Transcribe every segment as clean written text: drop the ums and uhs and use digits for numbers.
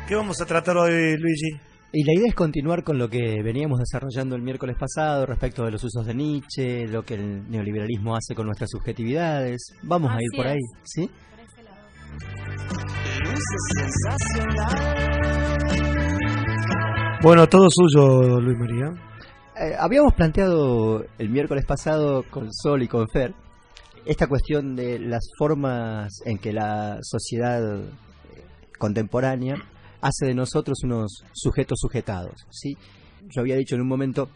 ¿Qué vamos a tratar hoy, Luigi? Y la idea es continuar con lo que veníamos desarrollando el miércoles pasado respecto de los usos de Nietzsche, lo que el neoliberalismo hace con nuestras subjetividades. Vamos a ir por ahí, ¿sí? Bueno, todo suyo, Luis María. Habíamos planteado el miércoles pasado con Sol y con Fer esta cuestión de las formas en que la sociedad contemporánea hace de nosotros unos sujetos sujetados, ¿sí? Yo había dicho en un momento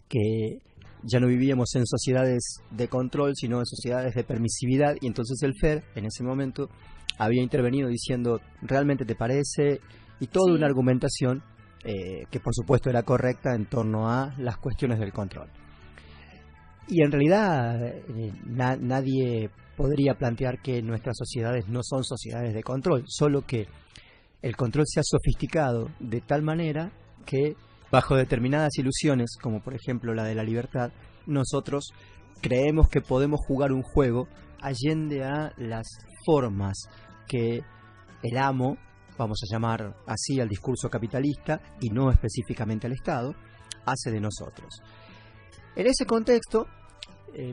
que ya no vivíamos en sociedades de control, sino en sociedades de permisividad, y entonces el Fer, en ese momento, había intervenido diciendo, ¿realmente te parece? Y toda una argumentación que por supuesto era correcta en torno a las cuestiones del control. Y en realidad nadie podría plantear que nuestras sociedades no son sociedades de control, solo que el control se ha sofisticado de tal manera que bajo determinadas ilusiones, como por ejemplo la de la libertad, nosotros creemos que podemos jugar un juego allende a las formas que el amo, vamos a llamar así al discurso capitalista y no específicamente al Estado, hace de nosotros. En ese contexto,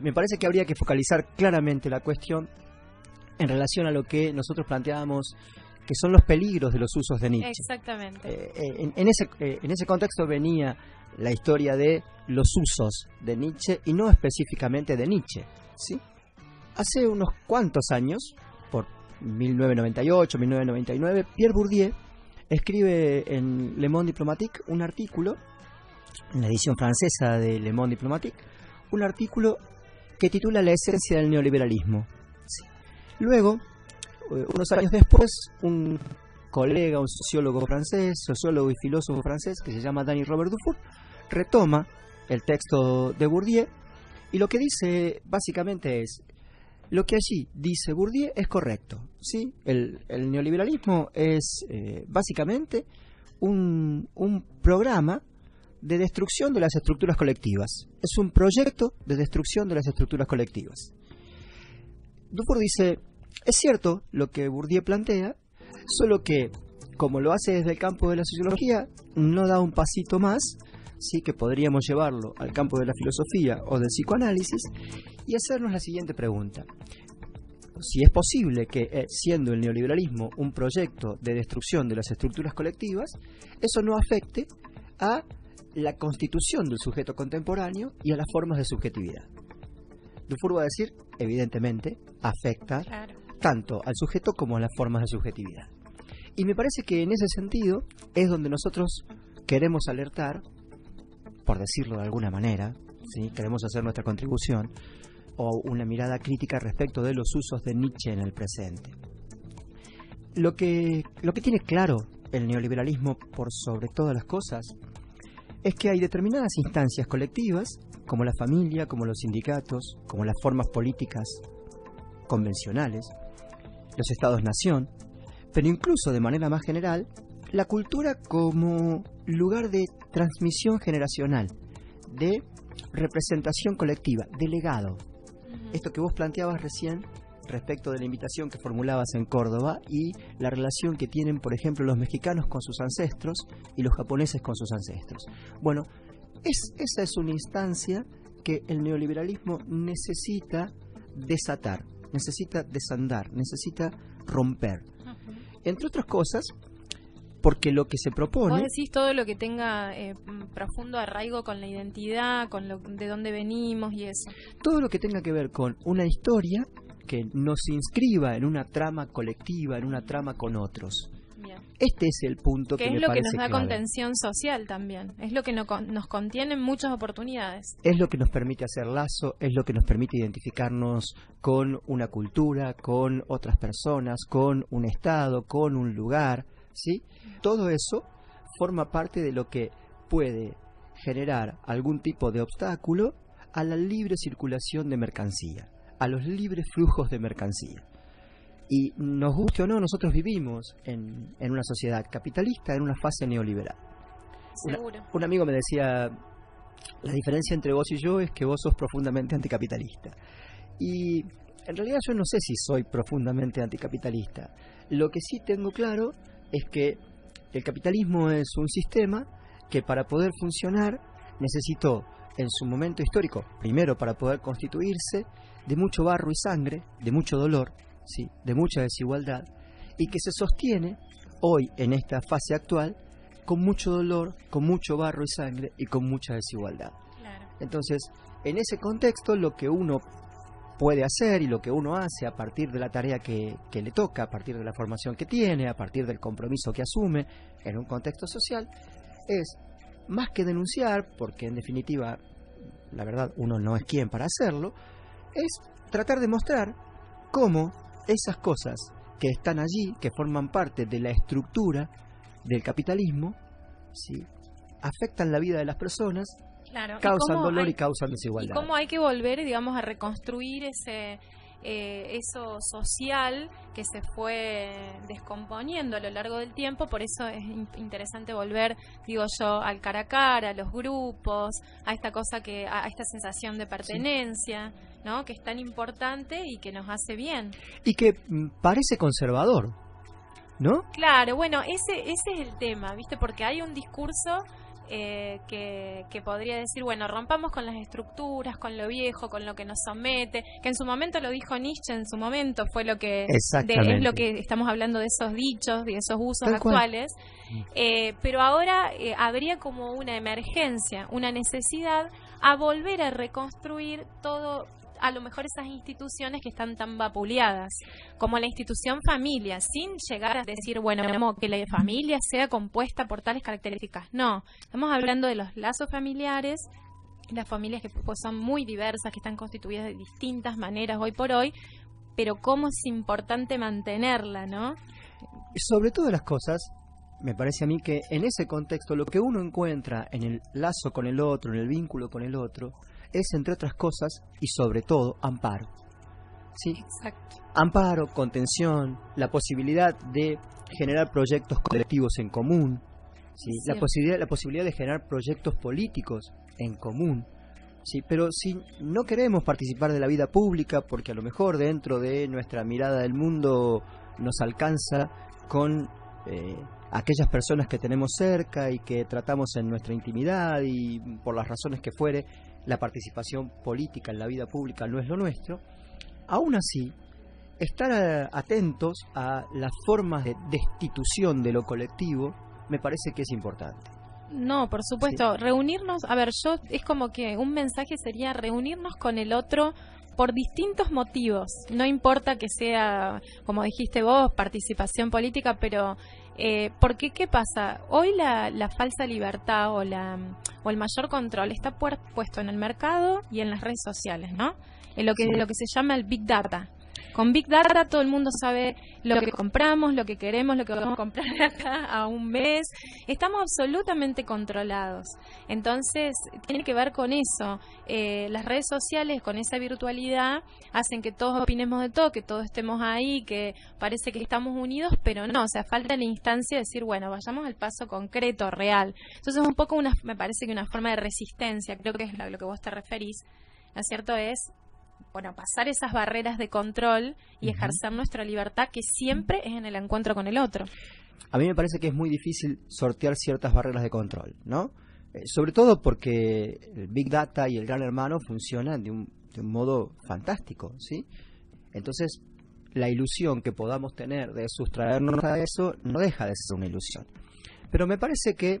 me parece que habría que focalizar claramente la cuestión en relación a lo que nosotros planteábamos que son los peligros de los usos de Nietzsche. Exactamente. En ese contexto venía la historia de los usos de Nietzsche y no específicamente de Nietzsche, ¿sí? Hace unos cuantos años, por 1998, 1999, Pierre Bourdieu escribe en Le Monde Diplomatique un artículo, en la edición francesa de Le Monde Diplomatique, un artículo que titula La esencia del neoliberalismo. ¿Sí? Luego, unos años después, un colega, un sociólogo francés, sociólogo y filósofo francés, que se llama Dany Robert Dufour, retoma el texto de Bourdieu y lo que dice básicamente es: lo que allí dice Bourdieu es correcto, ¿sí? El neoliberalismo es básicamente un programa de destrucción de las estructuras colectivas. Es un proyecto de destrucción de las estructuras colectivas. Dufour dice: es cierto lo que Bourdieu plantea, solo que, como lo hace desde el campo de la sociología, no da un pasito más, sí, que podríamos llevarlo al campo de la filosofía o del psicoanálisis y hacernos la siguiente pregunta: si es posible que, siendo el neoliberalismo un proyecto de destrucción de las estructuras colectivas, eso no afecte a la constitución del sujeto contemporáneo y a las formas de subjetividad. Dufour va a decir, evidentemente, afecta tanto al sujeto como a las formas de subjetividad. Y me parece que en ese sentido es donde nosotros queremos alertar, por decirlo de alguna manera, ¿sí? Queremos hacer nuestra contribución o una mirada crítica respecto de los usos de Nietzsche en el presente. Lo que tiene claro el neoliberalismo por sobre todas las cosas es que hay determinadas instancias colectivas, como la familia, como los sindicatos, como las formas políticas convencionales, los estados-nación, pero incluso de manera más general, la cultura como lugar de transmisión generacional, de representación colectiva, de legado. Esto que vos planteabas recién respecto de la invitación que formulabas en Córdoba y la relación que tienen, por ejemplo, los mexicanos con sus ancestros y los japoneses con sus ancestros. Bueno, esa es una instancia que el neoliberalismo necesita desatar, necesita desandar, necesita romper. Entre otras cosas, porque lo que se propone... Vos decís todo lo que tenga profundo arraigo con la identidad, con de dónde venimos y eso. Todo lo que tenga que ver con una historia que nos inscriba en una trama colectiva, en una trama con otros. Bien. Este es el punto que me parece clave. Es lo que nos da contención social también. Es lo que nos contiene en muchas oportunidades. Es lo que nos permite hacer lazo, es lo que nos permite identificarnos con una cultura, con otras personas, con un estado, con un lugar, ¿sí? Todo eso forma parte de lo que puede generar algún tipo de obstáculo a la libre circulación de mercancía, a los libres flujos de mercancía. Y nos guste o no, nosotros vivimos en una sociedad capitalista, en una fase neoliberal. Seguro. Un amigo me decía, la diferencia entre vos y yo es que vos sos profundamente anticapitalista. Y en realidad yo no sé si soy profundamente anticapitalista. Lo que sí tengo claro es que el capitalismo es un sistema que para poder funcionar necesitó en su momento histórico, primero para poder constituirse, de mucho barro y sangre, de mucho dolor, ¿sí? De mucha desigualdad, y que se sostiene hoy en esta fase actual con mucho dolor, con mucho barro y sangre y con mucha desigualdad. Claro. Entonces, en ese contexto, lo que uno puede hacer y lo que uno hace a partir de la tarea que le toca, a partir de la formación que tiene, a partir del compromiso que asume en un contexto social, es más que denunciar, porque en definitiva, la verdad, uno no es quien para hacerlo, es tratar de mostrar cómo esas cosas que están allí, que forman parte de la estructura del capitalismo, ¿sí?, afectan la vida de las personas, Claro. causan dolor y causan Y desigualdad. cómo hay que volver, digamos, a reconstruir eso social que se fue descomponiendo a lo largo del tiempo. Por eso es interesante volver, digo yo, al cara a cara, a los grupos, a esta cosa a esta sensación de pertenencia, ¿no? Que es tan importante y que nos hace bien. Y que parece conservador, ¿no? Claro, bueno, ese es el tema, ¿viste? Porque hay un discurso que podría decir, bueno, rompamos con las estructuras, con lo viejo, con lo que nos somete, que en su momento lo dijo Nietzsche, en su momento fue lo que Exactamente. es lo que estamos hablando de esos dichos, de esos usos Tal cual. actuales, pero ahora habría como una emergencia, una necesidad a volver a reconstruir todo, a lo mejor esas instituciones que están tan vapuleadas, como la institución familia, sin llegar a decir, bueno, que la familia sea compuesta por tales características. No, estamos hablando de los lazos familiares, las familias que pues, son muy diversas, que están constituidas de distintas maneras hoy por hoy, pero cómo es importante mantenerla, ¿no? Sobre todas las cosas, me parece a mí que en ese contexto lo que uno encuentra en el lazo con el otro, en el vínculo con el otro, es, entre otras cosas, y sobre todo, amparo. ¿Sí? Exacto. Amparo, contención, la posibilidad de generar proyectos colectivos en común, ¿sí? La posibilidad de generar proyectos políticos en común. Sí, pero si no queremos participar de la vida pública, porque a lo mejor dentro de nuestra mirada del mundo nos alcanza con aquellas personas que tenemos cerca y que tratamos en nuestra intimidad y por las razones que fuere, la participación política en la vida pública no es lo nuestro, aún así, estar atentos a las formas de destitución de lo colectivo me parece que es importante. No, por supuesto, reunirnos, a ver, es como que un mensaje sería reunirnos con el otro por distintos motivos, no importa que sea, como dijiste vos, participación política, pero porque ¿qué pasa? Hoy la falsa libertad o el mayor control está puesto en el mercado y en las redes sociales, ¿no? En lo que se llama el Big Data. Con Big Data todo el mundo sabe lo que compramos, lo que queremos, lo que vamos a comprar acá a un mes. Estamos absolutamente controlados. Entonces, tiene que ver con eso. Las redes sociales, con esa virtualidad, hacen que todos opinemos de todo, que todos estemos ahí, que parece que estamos unidos, pero no. O sea, falta la instancia de decir, bueno, vayamos al paso concreto, real. Entonces, un poco me parece que una forma de resistencia, creo que es a lo que vos te referís, ¿no es cierto? Es bueno, pasar esas barreras de control y ejercer nuestra libertad, que siempre es en el encuentro con el otro. A mí me parece que es muy difícil sortear ciertas barreras de control, ¿no? Sobre todo porque el Big Data y el Gran Hermano funcionan de un modo fantástico, ¿sí? Entonces, la ilusión que podamos tener de sustraernos a eso no deja de ser una ilusión. Pero me parece que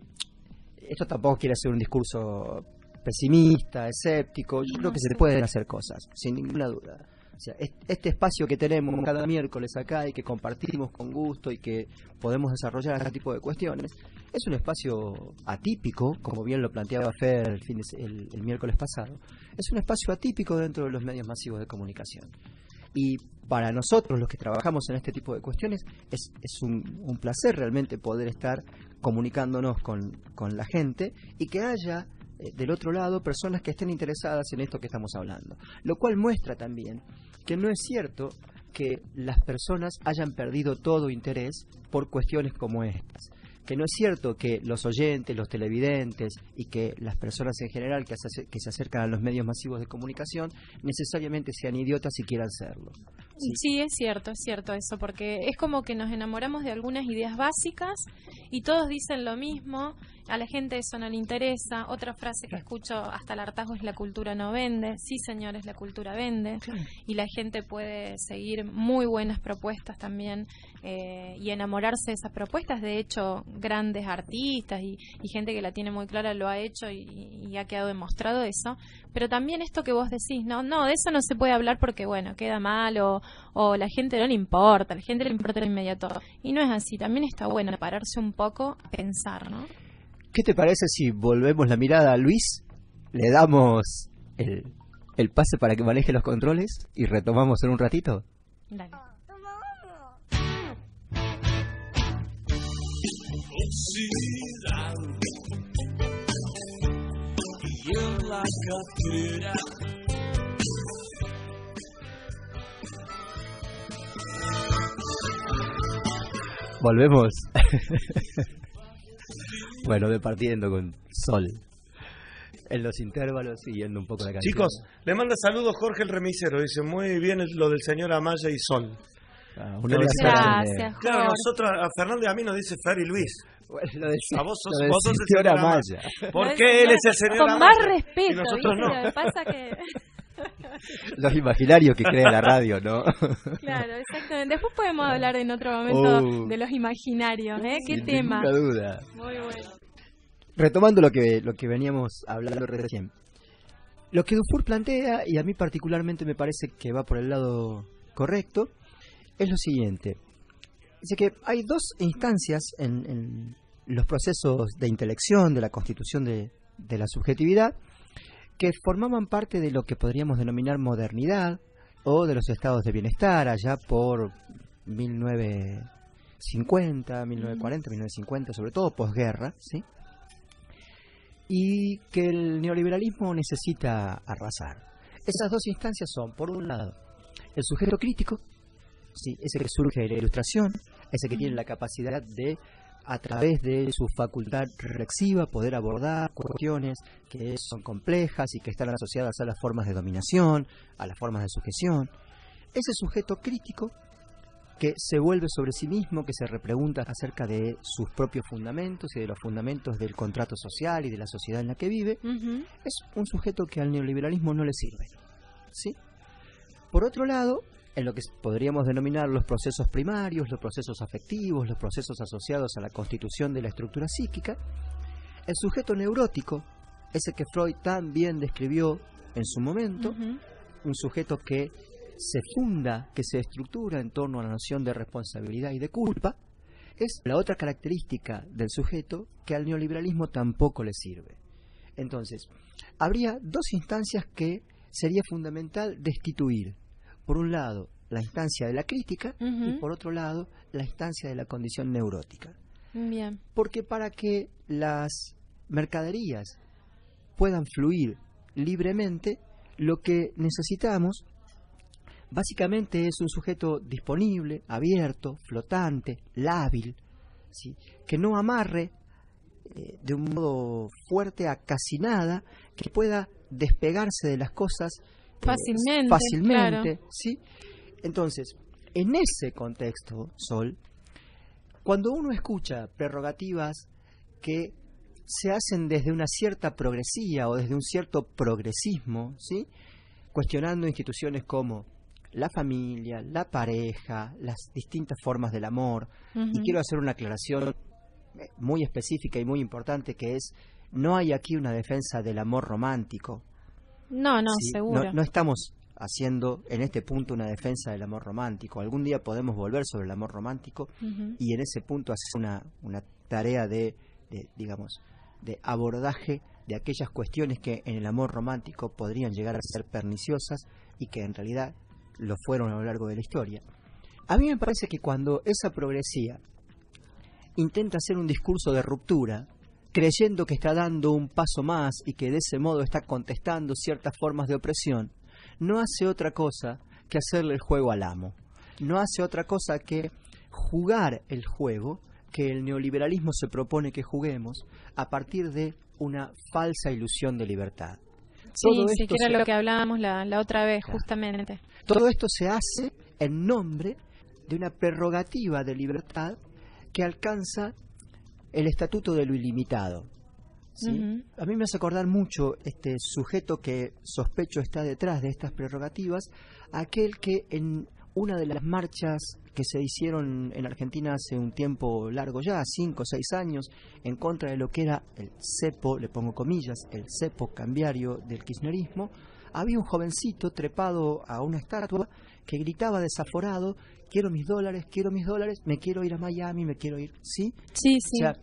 esto tampoco quiere ser un discurso pesimista, escéptico. Yo creo que se pueden hacer cosas, sin ninguna duda. O sea, este espacio que tenemos cada miércoles acá y que compartimos con gusto y que podemos desarrollar este tipo de cuestiones, es un espacio atípico, como bien lo planteaba Fer el miércoles pasado. Es un espacio atípico dentro de los medios masivos de comunicación. Y para nosotros, los que trabajamos en este tipo de cuestiones, es un placer realmente poder estar comunicándonos con la gente y que haya del otro lado personas que estén interesadas en esto que estamos hablando, lo cual muestra también que no es cierto que las personas hayan perdido todo interés por cuestiones como estas, que no es cierto que los oyentes, los televidentes y que las personas en general que se acercan a los medios masivos de comunicación necesariamente sean idiotas y quieran serlo. Sí, es cierto eso, porque es como que nos enamoramos de algunas ideas básicas y todos dicen lo mismo. A la gente eso no le interesa. Otra frase que escucho hasta el hartazgo es: la cultura no vende. Sí, señores, la cultura vende. Y la gente puede seguir muy buenas propuestas también y enamorarse de esas propuestas. De hecho, grandes artistas y gente que la tiene muy clara lo ha hecho y ha quedado demostrado eso. Pero también esto que vos decís, no, de eso no se puede hablar porque, bueno, queda mal o la gente no le importa, a la gente le importa lo inmediato. Y no es así. También está bueno pararse un poco a pensar, ¿no? ¿Qué te parece si volvemos la mirada a Luis, le damos el pase para que maneje los controles y retomamos en un ratito? Dale. Volvemos. Bueno, departiendo con Sol. En los intervalos, siguiendo un poco la canción. Chicos, le manda saludos Jorge el remisero. Dice, muy bien lo del señor Amaya y Sol. Un abrazo grande. Gracias, Jorge. Claro, nosotros, a Fernández y a mí nos dice Fer y Luis. Bueno, lo del, A vos sos, lo del vos sos el señor señor Amaya. Amaya. ¿Por qué él es el señor Con Amaya? más respeto, Y nosotros ¿viste? no. Lo que pasa que... Los imaginarios que crea la radio, ¿no? Claro, exactamente. Después podemos hablar en otro momento de los imaginarios, ¿eh? ¿Qué Sin tema? ninguna duda. Muy bueno. Retomando lo que veníamos hablando recién. Lo que Dufour plantea, y a mí particularmente me parece que va por el lado correcto, es lo siguiente. Dice que hay dos instancias en los procesos de intelección, de la constitución de la subjetividad, que formaban parte de lo que podríamos denominar modernidad o de los estados de bienestar allá por 1950, 1940, 1950, sobre todo posguerra, ¿sí? Y que el neoliberalismo necesita arrasar. Esas dos instancias son, por un lado, el sujeto crítico, ¿sí? Ese que surge de la Ilustración, ese que tiene la capacidad de, a través de su facultad reflexiva, poder abordar cuestiones que son complejas y que están asociadas a las formas de dominación, a las formas de sujeción. Ese sujeto crítico que se vuelve sobre sí mismo, que se repregunta acerca de sus propios fundamentos y de los fundamentos del contrato social y de la sociedad en la que vive, es un sujeto que al neoliberalismo no le sirve, ¿sí? Por otro lado, en lo que podríamos denominar los procesos primarios, los procesos afectivos, los procesos asociados a la constitución de la estructura psíquica, el sujeto neurótico, ese que Freud tan bien describió en su momento, un sujeto que se funda, que se estructura en torno a la noción de responsabilidad y de culpa, es la otra característica del sujeto que al neoliberalismo tampoco le sirve. Entonces, habría dos instancias que sería fundamental destituir. Por un lado, la instancia de la crítica y por otro lado, la instancia de la condición neurótica. Bien. Porque para que las mercaderías puedan fluir libremente, lo que necesitamos básicamente es un sujeto disponible, abierto, flotante, lábil, ¿sí? Que no amarre de un modo fuerte a casi nada, que pueda despegarse de las cosas fácilmente, claro. ¿sí? Entonces, en ese contexto, Sol, cuando uno escucha prerrogativas que se hacen desde una cierta progresía o desde un cierto progresismo, ¿sí? Cuestionando instituciones como la familia, la pareja, las distintas formas del amor, y quiero hacer una aclaración muy específica y muy importante, que es: no hay aquí una defensa del amor romántico. No, ¿sí? seguro. No estamos haciendo en este punto una defensa del amor romántico. Algún día podemos volver sobre el amor romántico y en ese punto hacer una tarea de abordaje de aquellas cuestiones que en el amor romántico podrían llegar a ser perniciosas y que en realidad lo fueron a lo largo de la historia. A mí me parece que cuando esa progresía intenta hacer un discurso de ruptura, creyendo que está dando un paso más y que de ese modo está contestando ciertas formas de opresión, no hace otra cosa que hacerle el juego al amo. No hace otra cosa que jugar el juego que el neoliberalismo se propone que juguemos a partir de una falsa ilusión de libertad. Sí, que era lo que hablábamos la otra vez, claro, justamente. Todo esto se hace en nombre de una prerrogativa de libertad que alcanza el estatuto de lo ilimitado. ¿Sí? A mí me hace acordar mucho este sujeto que sospecho está detrás de estas prerrogativas, aquel que en una de las marchas que se hicieron en Argentina hace un tiempo largo ya, 5 o 6 años, en contra de lo que era el cepo, le pongo comillas, el cepo cambiario del kirchnerismo, había un jovencito trepado a una estatua que gritaba desaforado: quiero mis dólares, me quiero ir a Miami, me quiero ir, ¿sí? Sí, sí. O sea,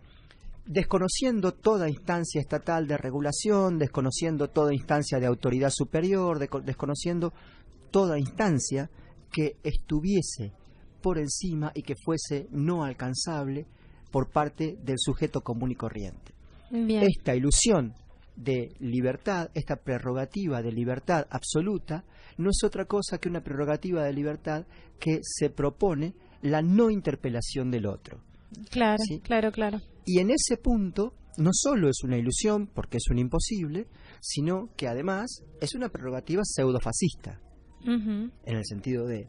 desconociendo toda instancia estatal de regulación, desconociendo toda instancia de autoridad superior, desconociendo toda instancia que estuviese por encima y que fuese no alcanzable por parte del sujeto común y corriente. Bien. Esta ilusión de libertad, esta prerrogativa de libertad absoluta, no es otra cosa que una prerrogativa de libertad que se propone la no interpelación del otro. Claro, ¿sí? claro. Y en ese punto no solo es una ilusión, porque es un imposible, sino que además es una prerrogativa pseudofascista, en el sentido de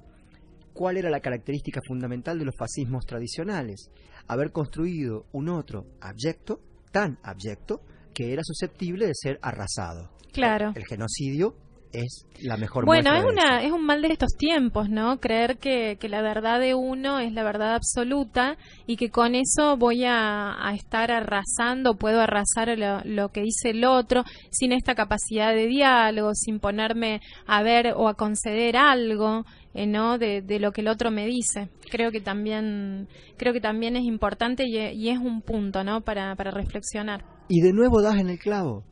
¿cuál era la característica fundamental de los fascismos tradicionales? Haber construido un otro abyecto, tan abyecto, que era susceptible de ser arrasado. Claro. El genocidio es la mejor bueno, muestra de es un mal de estos tiempos, ¿no? Creer que la verdad de uno es la verdad absoluta y que con eso voy a estar arrasando, puedo arrasar lo que dice el otro, sin esta capacidad de diálogo, sin ponerme a ver o a conceder algo, ¿no? De lo que el otro me dice. Creo que también es importante y es un punto, ¿no? Para reflexionar. Y de nuevo das en el clavo,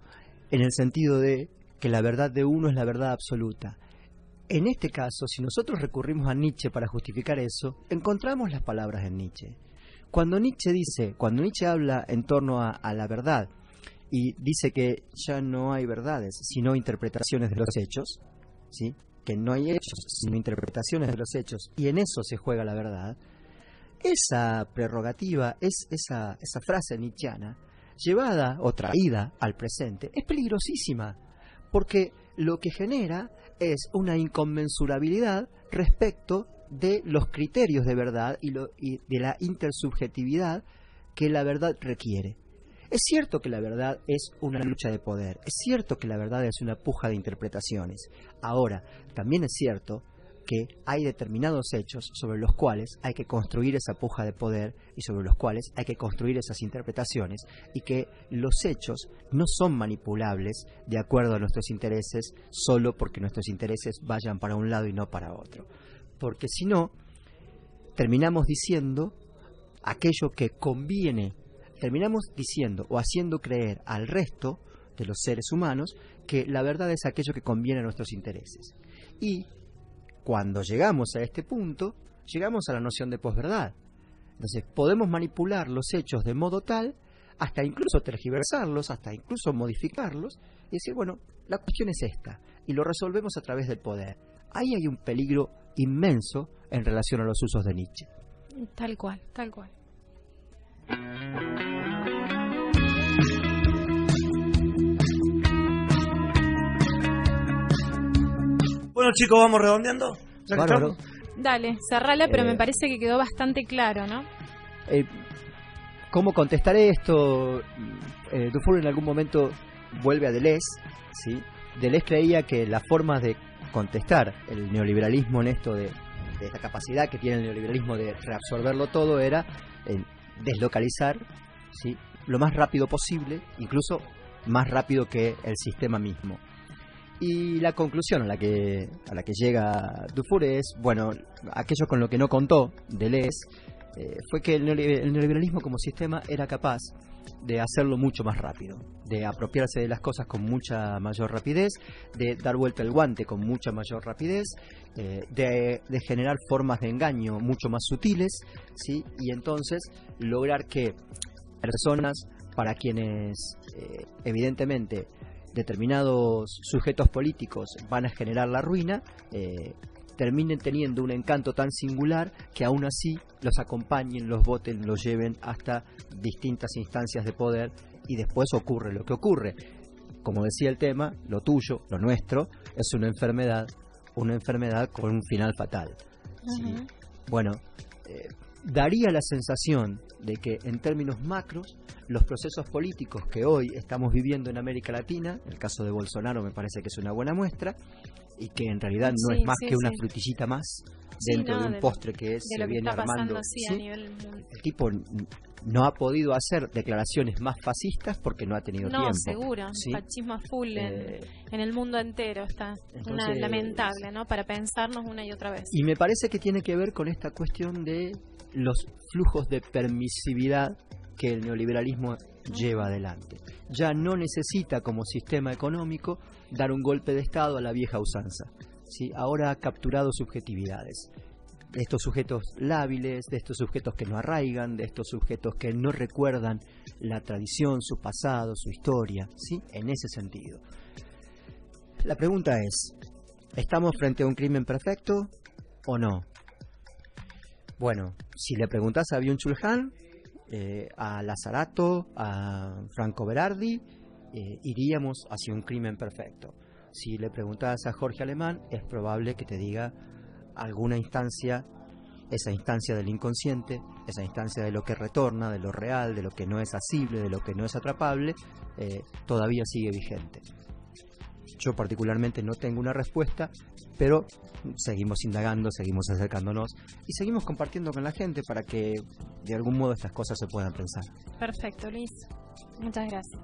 en el sentido de que la verdad de uno es la verdad absoluta. En este caso, si nosotros recurrimos a Nietzsche para justificar eso, encontramos las palabras en Nietzsche. Cuando Nietzsche habla en torno a la verdad y dice que ya no hay verdades, sino interpretaciones de los hechos, ¿sí? Que no hay hechos, sino interpretaciones de los hechos, y en eso se juega la verdad, esa prerrogativa, esa frase nietzscheana, llevada o traída al presente, es peligrosísima, porque lo que genera es una inconmensurabilidad respecto de los criterios de verdad y de la intersubjetividad que la verdad requiere. Es cierto que la verdad es una lucha de poder, es cierto que la verdad es una puja de interpretaciones. Ahora, también es cierto que hay determinados hechos sobre los cuales hay que construir esa puja de poder y sobre los cuales hay que construir esas interpretaciones, y que los hechos no son manipulables de acuerdo a nuestros intereses solo porque nuestros intereses vayan para un lado y no para otro. Porque si no, terminamos diciendo aquello que conviene, terminamos diciendo o haciendo creer al resto de los seres humanos que la verdad es aquello que conviene a nuestros intereses. Y cuando llegamos a este punto, llegamos a la noción de posverdad. Entonces, podemos manipular los hechos de modo tal, hasta incluso tergiversarlos, hasta incluso modificarlos, y decir, bueno, la cuestión es esta, y lo resolvemos a través del poder. Ahí hay un peligro inmenso en relación a los usos de Nietzsche. Tal cual, tal cual. Bueno, chicos, vamos redondeando. ¿Ya que Bárbaro. estamos? Dale, cerrala, pero me parece que quedó bastante claro, ¿¿no? ¿Cómo contestar esto? Dufour en algún momento vuelve a Deleuze, ¿sí? Deleuze creía que la forma de contestar el neoliberalismo en esto de esta capacidad que tiene el neoliberalismo de reabsorberlo todo era deslocalizar, ¿sí? Lo más rápido posible, incluso más rápido que el sistema mismo. Y la conclusión a la que llega Dufour es, bueno, aquello con lo que no contó Deleuze fue que el neoliberalismo como sistema era capaz de hacerlo mucho más rápido, de apropiarse de las cosas con mucha mayor rapidez, de dar vuelta el guante con mucha mayor rapidez, de generar formas de engaño mucho más sutiles, ¿sí? Y entonces lograr que personas para quienes evidentemente determinados sujetos políticos van a generar la ruina, terminen teniendo un encanto tan singular que aún así los acompañen, los voten, los lleven hasta distintas instancias de poder, y después ocurre lo que ocurre. Como decía el tema, lo tuyo, lo nuestro, es una enfermedad con un final fatal. ¿Sí? Bueno, daría la sensación de que en términos macros los procesos políticos que hoy estamos viviendo en América Latina, el caso de Bolsonaro me parece que es una buena muestra, y que en realidad no es más que una frutillita más dentro de un postre que se viene armando. El tipo no ha podido hacer declaraciones más fascistas porque no ha tenido tiempo. No, seguro, fascismo full en el mundo entero está. Entonces, lamentable, ¿no? Para pensarnos una y otra vez. Y me parece que tiene que ver con esta cuestión de los flujos de permisividad que el neoliberalismo lleva adelante. Ya no necesita como sistema económico dar un golpe de Estado a la vieja usanza, ¿sí? Ahora ha capturado subjetividades. De estos sujetos lábiles, de estos sujetos que no arraigan, de estos sujetos que no recuerdan la tradición, su pasado, su historia, ¿sí? En ese sentido. La pregunta es, ¿estamos frente a un crimen perfecto o no? Bueno, si le preguntás a Byung-Chul Han, a Lazzarato, a Franco Berardi, iríamos hacia un crimen perfecto. Si le preguntás a Jorge Alemán, es probable que te diga alguna instancia, esa instancia del inconsciente, esa instancia de lo que retorna, de lo real, de lo que no es asible, de lo que no es atrapable, todavía sigue vigente. Yo particularmente no tengo una respuesta, pero seguimos indagando, seguimos acercándonos y seguimos compartiendo con la gente para que de algún modo estas cosas se puedan pensar. Perfecto, Luis. Muchas gracias.